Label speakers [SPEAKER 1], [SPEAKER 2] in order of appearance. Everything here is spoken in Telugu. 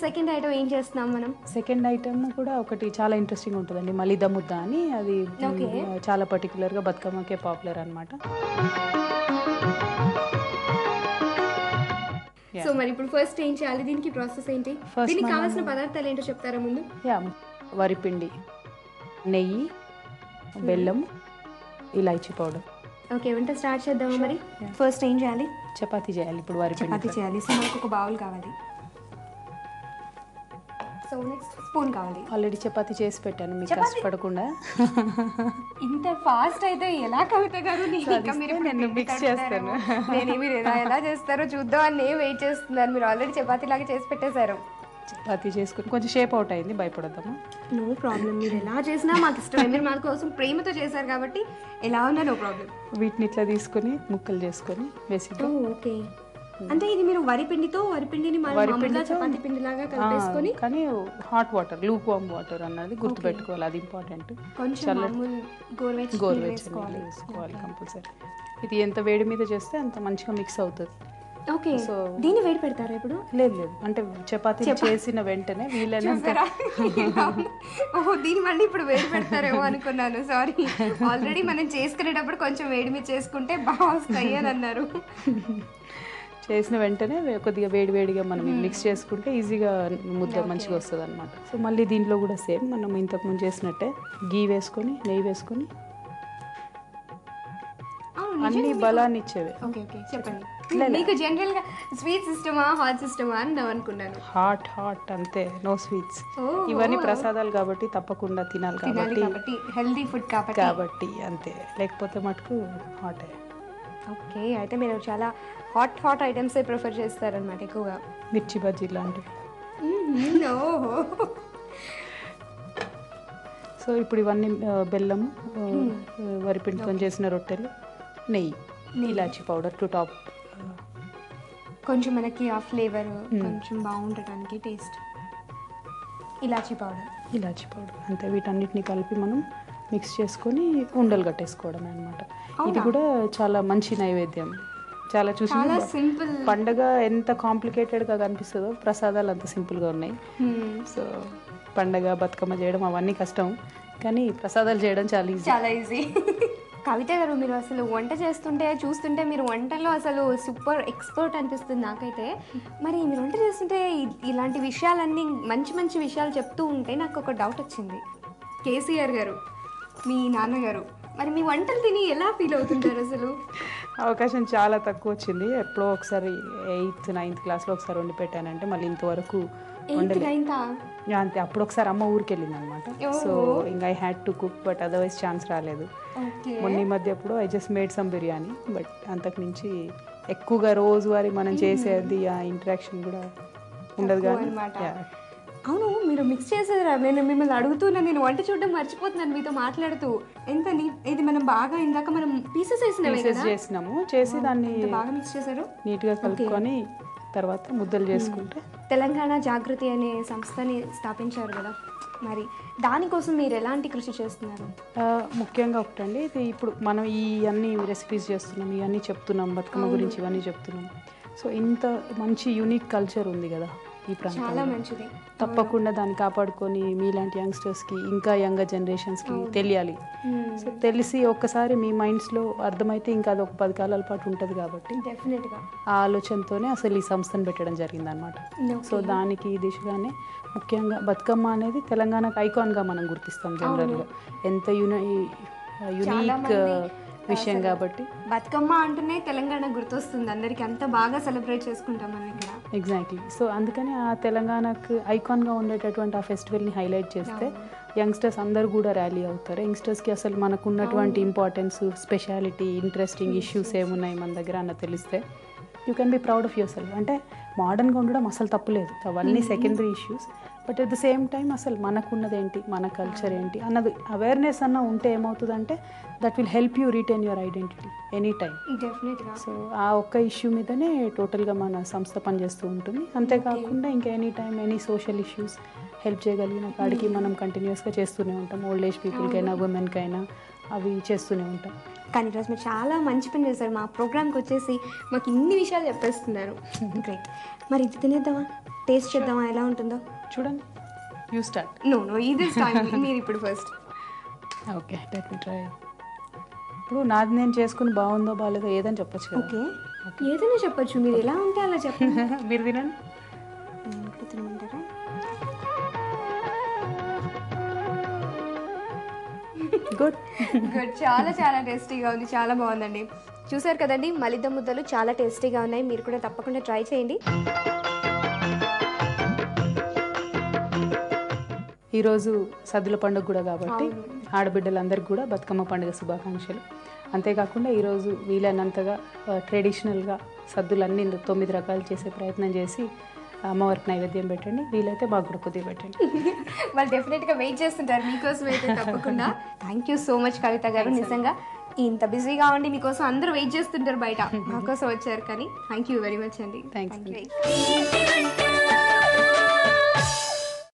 [SPEAKER 1] సెకండ్ ఐటమ్ ఏం చేస్తున్నాం మనం?
[SPEAKER 2] సెకండ్ ఐటమ్ కూడా ఒకటి చాలా ఇంట్రెస్టింగ్ ఉంటుందండి, మలిదా ముద్ద అని. అది చాలా పర్టికులర్గా బతుకమ్మకే పాపులర్ అనమాట.
[SPEAKER 1] సో మరి ఇప్పుడు ఫస్ట్ ఏం చేయాలి, దీనికి ప్రాసెస్ ఏంటి, దీనికి కావాల్సిన పదార్థాలు ఏంటో చెప్తారా ముందు?
[SPEAKER 2] వరిపిండి, నెయ్యి, బెల్లం, ఇలాచీ పౌడర్.
[SPEAKER 1] ఓకే, వంట స్టార్ట్ చేద్దామా మరి? ఫస్ట్ ఏం చేయాలి?
[SPEAKER 2] చపాతీ చేయాలి. ఇప్పుడు వరిపిండి
[SPEAKER 1] చపాతీ చేయాలి. సో మనకు ఒక బౌల్ కావాలి. సో నెక్స్ట్ స్పూన్ కావాలి.
[SPEAKER 2] ఆల్రెడీ చపాతీ చేసి పెట్టాను, మీకు కష్టపడకుండా.
[SPEAKER 1] ఇంత ఫాస్ట్ అయితే ఎలా కవిత గారు?
[SPEAKER 2] నేను మిక్స్ చేస్తాను.
[SPEAKER 1] మీరు ఎలా చేస్తారో చూద్దాం అని వెయిట్ చేస్తున్నారు. మీరు ఆల్రెడీ చపాతీ లాగా చేసి పెట్టేశారు.
[SPEAKER 2] చపాతీ చేసుకుని కొంచెం షేప్ అవుట్ అయింది, భయపడద్దామా?
[SPEAKER 1] నో ప్రాబ్లం, మీరు ఎలా చేసినా మాకు ఇష్టం. మీరు మా కోసం ప్రేమతో చేశారు కాబట్టి ఎలా ఉన్నా నో ప్రాబ్లం.
[SPEAKER 2] వీటిని ఇట్లా తీసుకొని ముక్కలు చేసుకొని వేసి.
[SPEAKER 1] ఓకే, అంటే ఇది మీరు వరిపిండిని చపాతీ పిండి లాగా కలిపేసుకొని,
[SPEAKER 2] కానీ hot water, Luke warm water అన్నది గుర్తుపెట్టుకోవాలి, అది ఇంపార్టెంట్.
[SPEAKER 1] కొంచెం
[SPEAKER 2] గోరువెచ్చని వేసుకోవాలి కంపల్సరీ. ఇది ఎంత వేడి మీద చేస్తే అంత మంచిగా మిక్స్ అవుతుంది.
[SPEAKER 1] ఓకే, సో దీన్ని వేడి పెడతారా ఇప్పుడు?
[SPEAKER 2] లేదు, అంటే చపాతీ చేసిన వెంటనే వీళ్ళని.
[SPEAKER 1] ఓహో, దీన్ని మళ్ళీ ఇప్పుడు వేడి పెడతారేమో అనుకున్నాను, సారీ. ఆల్రెడీ మనం చేసుకునేటప్పుడు కొంచెం వేడి మీద చేసుకుంటే బాగా వస్తాయి అని అన్నారు.
[SPEAKER 2] చేసిన వెంటనే కొద్దిగా వేడిగా మనం మిక్స్ చేసుకుంటే ఈజీగా ముద్ద మంచిగా వస్తుంది అనమాట. సో మళ్ళీ దీంట్లో కూడా సేమ్ మనం ఇంతకుముందు చేసినట్టే గీ వేసుకొని, నెయ్యి వేసుకొని, అన్ని బలాన్ని ఇచ్చేవి.
[SPEAKER 1] ఓకే ఓకే, చెప్పండి. మీకు జనరల్ గా స్వీట్ సిస్టమా హాట్ సిస్టమా అని అనుకున్నాను.
[SPEAKER 2] హాట్ అంతే, నో స్వీట్స్. ఇవన్నీ ప్రసాదాలు కాబట్టి తప్పకుండా తినాలి కాబట్టి,
[SPEAKER 1] హెల్దీ ఫుడ్
[SPEAKER 2] కాబట్టి అంతే, లేకపోతే మటుకు హాటే.
[SPEAKER 1] ఓకే, అయితే మీరు చాలా హాట్ ఐటమ్స్ ప్రిఫర్ చేస్తారనమాట ఎక్కువగా.
[SPEAKER 2] మిర్చి బజ్జీ లాంటివి. సో ఇప్పుడు ఇవన్నీ బెల్లం, వరిపిండితో చేసిన రొట్టెలు, నెయ్యి, ఇలాచీ పౌడర్ టు టాప్.
[SPEAKER 1] కొంచెం మనకి ఆ ఫ్లేవర్ కొంచెం బాగుండటానికి టేస్ట్. ఇలాచీ పౌడర్
[SPEAKER 2] అంతే. వీటన్నిటిని కలిపి మనం మిక్స్ చేసుకొని ఉండలు కట్టేసుకోవడం అనమాట. ఇది కూడా చాలా మంచి నైవేద్యం. చాలా
[SPEAKER 1] సింపుల్.
[SPEAKER 2] పండగ ఎంత కాంప్లికేటెడ్గా కనిపిస్తుందో ప్రసాదాలు అంత సింపుల్గా ఉన్నాయి. సో పండగ, బతుకమ్మ చేయడం అవన్నీ కష్టం, కానీ ప్రసాదాలు చేయడం చాలా ఈజీ.
[SPEAKER 1] కవిత గారు, మీరు అసలు వంట చూస్తుంటే మీరు వంటలో అసలు సూపర్ ఎక్స్పర్ట్ అనిపిస్తుంది నాకైతే. మరి మీరు వంట చేస్తుంటే ఇలాంటి విషయాలన్నీ మంచి విషయాలు చెప్తూ ఉంటే నాకు ఒక డౌట్ వచ్చింది. కేసీఆర్ గారు, మీ నాన్నగారు, మరి మీ వంటలు తిని ఎలా ఫీల్ అవుతుంటారు అసలు?
[SPEAKER 2] అవకాశం చాలా తక్కువ వచ్చింది. ఎప్పుడో ఒకసారి 8th 9th క్లాస్లో ఒకసారి వండి పెట్టానంటే మళ్ళీ ఇంతవరకు అంతే. అప్పుడు ఒకసారి అమ్మ ఊరికి వెళ్ళింది అనమాట. సో ఇంకా I had to cook, but otherwise chance రాలేదు. మొన్న ఈ మధ్య ఎప్పుడు I just made some biryani, but అంతకు మించి ఎక్కువగా రోజువారీ మనం చేసేది ఆ ఇంటరాక్షన్ కూడా ఉండదు కానీ.
[SPEAKER 1] అవును, మీరు మిక్స్ చేసేదిరా. నేను మిమ్మల్ని అడుగుతున్నా, నేను వంట చూడడం మర్చిపోతున్నాను మీతో మాట్లాడుతూ. ఇది మనం బాగా ఇందాక మనం పీసెస్
[SPEAKER 2] చేసినాము, చేసి దాన్ని
[SPEAKER 1] బాగా మిక్స్ చేశారు,
[SPEAKER 2] నీట్గా కలుపుకొని తర్వాత ముద్దలు చేసుకుంటే.
[SPEAKER 1] తెలంగాణ జాగృతి అనే సంస్థని స్థాపించారు కదా, మరి దానికోసం మీరు ఎలాంటి కృషి చేస్తున్నారు?
[SPEAKER 2] ముఖ్యంగా ఒకటండి, ఇది ఇప్పుడు మనం ఈ అన్ని రెసిపీస్ చేస్తున్నాం, ఇవన్నీ చెప్తున్నాం, బతుకమ్మ గురించి ఇవన్నీ చెప్తున్నాం. సో ఇంత మంచి యూనిక్ కల్చర్ ఉంది కదా ఈ ప్రాంతంలో,
[SPEAKER 1] మంచిది.
[SPEAKER 2] తప్పకుండా దాన్ని కాపాడుకొని మీలాంటి యంగ్స్టర్స్కి, ఇంకా యంగర్ జనరేషన్స్కి తెలియాలి. సో తెలిసి ఒక్కసారి మీ మైండ్స్లో అర్థమైతే ఇంకా అది ఒక 10 కాలాల పాటు ఉంటుంది కాబట్టి
[SPEAKER 1] డెఫినెట్గా
[SPEAKER 2] ఆ ఆలోచనతోనే అసలు ఈ సంస్థను పెట్టడం జరిగిందనమాట. సో దానికి దిశగానే ముఖ్యంగా బతుకమ్మ అనేది తెలంగాణకు ఐకాన్గా మనం గుర్తిస్తాం జనరల్గా. ఎంత యునీక్ విషయం కాబట్టి
[SPEAKER 1] బతుకమ్మ అంటేనే తెలంగాణ గుర్తొస్తుంది అందరికి, అంత బాగా సెలబ్రేట్ చేసుకుంటాం మనం ఇక్కడ.
[SPEAKER 2] ఎగ్జాక్ట్లీ. సో అందుకని ఆ తెలంగాణకు ఐకాన్గా ఉండేటటువంటి ఆ ఫెస్టివల్ని హైలైట్ చేస్తే యంగ్స్టర్స్ అందరూ కూడా ర్యాలీ అవుతారు. యంగ్స్టర్స్కి అసలు మనకు ఉన్నటువంటి ఇంపార్టెన్స్, స్పెషాలిటీ, ఇంట్రెస్టింగ్ ఇష్యూస్ ఏమున్నాయి మన దగ్గర అన్న తెలిస్తే you can be proud of your self. అంటే మోడర్న్గా ఉండడం అసలు తప్పులేదు, అవన్నీ secondary issues. But at the same time అసలు మనకున్నది ఏంటి, మన కల్చర్ ఏంటి అన్నది అవేర్నెస్ అన్న ఉంటే ఏమవుతుందంటే that will help you retain your identity any time.
[SPEAKER 1] డెఫినెట్గా.
[SPEAKER 2] సో ఆ ఒక్క ఇష్యూ మీదనే టోటల్గా మన సంస్థ పనిచేస్తూ ఉంటుంది. అంతేకాకుండా ఇంకా any time any social issues help చేయగలిగిన కాడికి మనం కంటిన్యూస్గా చేస్తూనే ఉంటాం. ఓల్డ్ ఏజ్ పీపుల్కైనా, ఉమెన్కైనా అవి చేస్తూనే ఉంటాం.
[SPEAKER 1] కానీ ఈరోజు మీరు చాలా మంచి పని చేశారు, మా ప్రోగ్రామ్కి వచ్చేసి మాకు ఇన్ని విషయాలు చెప్పేస్తున్నారు. గ్రేట్. మరి ఇది తినేద్దామా, టేస్ట్ చేద్దామా ఎలా ఉంటుందో?
[SPEAKER 2] చూడండి, యూ స్టార్ట్.
[SPEAKER 1] నో ఇది మీరు ఇప్పుడు first.
[SPEAKER 2] Okay, let me try. ఇప్పుడు నాది నేను చేసుకుని బాగుందో బాగాలేదో ఏదని చెప్పొచ్చు కదా.
[SPEAKER 1] ఓకే, ఏదైనా చెప్పొచ్చు, మీరు ఎలా ఉంటే అలా చెప్పండి.
[SPEAKER 2] మీరు తినండి.
[SPEAKER 1] ఇప్పుడు తినమంటారా?
[SPEAKER 2] గుడ్.
[SPEAKER 1] గుడ్, చాలా చాలా టేస్టీగా ఉంది, చాలా బాగుందండి. చూసారు కదండి, మలిద ముద్దలు చాలా టేస్టీగా ఉన్నాయి, మీరు కూడా తప్పకుండా ట్రై చేయండి.
[SPEAKER 2] ఈరోజు సద్దుల పండుగ కూడా కాబట్టి ఆడబిడ్డలందరికీ కూడా బతుకమ్మ పండుగ శుభాకాంక్షలు. అంతేకాకుండా ఈరోజు వీలైనంతగా ట్రెడిషనల్గా సద్దులన్నీ 9 రకాలు చేసే ప్రయత్నం చేసి అమ్మవారికి నైవేద్యం పెట్టండి, వీలైతే మాకు కూడా కొద్దిగా పెట్టండి.
[SPEAKER 1] వాళ్ళు డెఫినెట్గా వెయిట్ చేస్తుంటారు మీకోసం అయితే తప్పకుండా. థ్యాంక్ యూ సో మచ్ కవిత గారు, నిజంగా ఇంత బిజీగా ఉండి మీకోసం అందరూ వెయిట్ చేస్తుంటారు బయట, మా కోసం వచ్చారు కానీ థ్యాంక్ యూ వెరీ మచ్ అండి.
[SPEAKER 2] థ్యాంక్స్.